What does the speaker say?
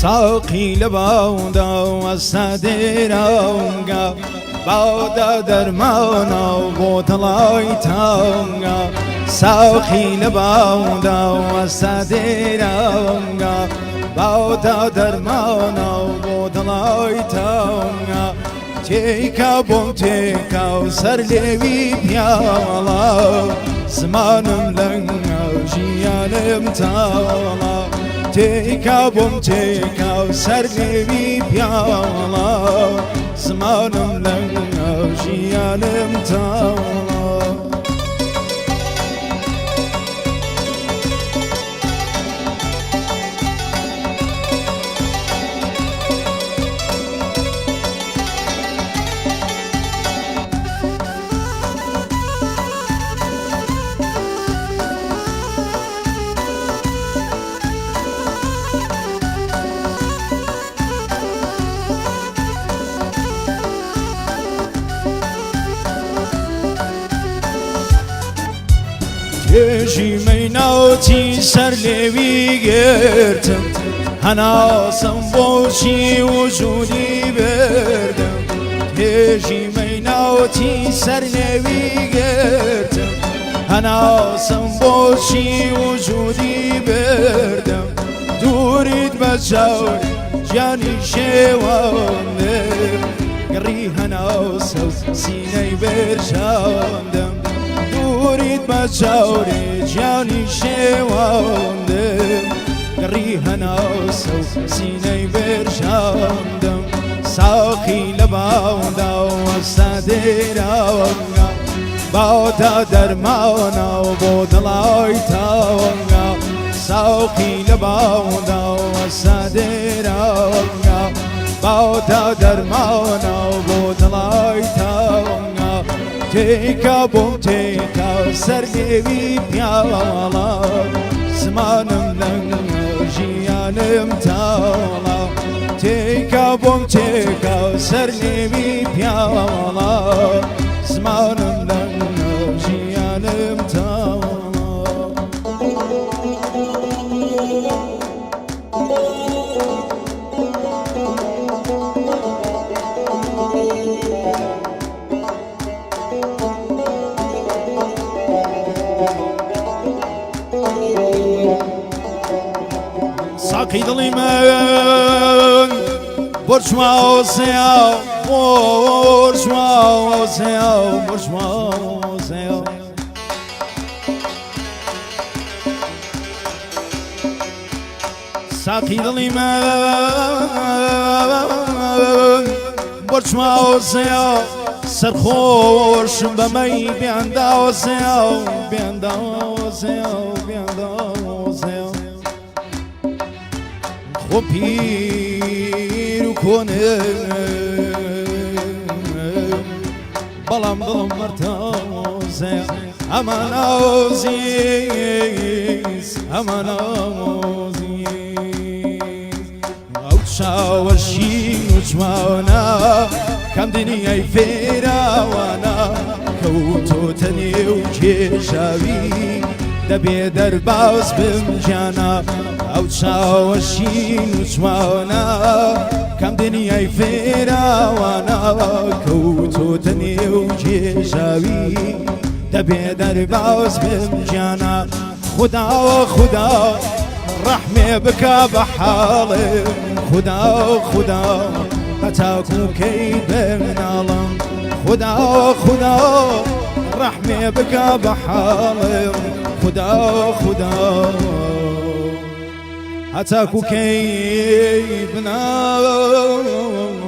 ساقی لبادا و صدرانگا بادا درمانا و دلایتانگا ساقی لبادا و صدرانگا بادا درمانا و دلایتانگا تیکا بوم تیکا سر لوی پیالا زمانم لنگا جیانم تالا تیکا بوم تیکا سر لوی پیالا زمانم لنگا جیانم تالا تجی ناوتی سر لوی گرتم هناسم بوچی وجودی بردم تجی ناوتی سر لوی گرتم هناسم بوچی وجودی بردم دورید بچاور جانی شواندم گری هناسم سینه برشاندم دورید بچاوری جانی شواندم گری هناسو سینه برشاندم ساقی لبادا و صدرانگا بادا درمانا و دلایتانگا ساقی لبادا و صدرانگا بادا درمانا و دلایتانگا تیکا بوم تیکا سر لوی پیالا زمانم لنگا جیانم تالا تیکا بوم تیکا سر لوی پیالا زمانم لنگا جیانم تالا ساقی دلی من برج موزیا برج موزیا برج موزیا ساقی دلی من برج موزیا سرخوشم بمی بیاندازیا بیاندازیا بیاندازیا و پیر و کنه بلام دلم مرتازه امان عزیز امان عزیز او شاورشین و جوانا کم دنیای فراوانا کوتو تنیو کشاوی دبی در باز بم جانا او شاوشین و جوانا کم دنیای فراوانا کوتو تنیو کشاوی دبی در باز بم جانا خدا و خدا رحمه بکا بحالم خدا و خدا هتاكو كي بمنالم خدا و خدا رحمه بکا بحالم خدا خدا هتاكو كي بنالم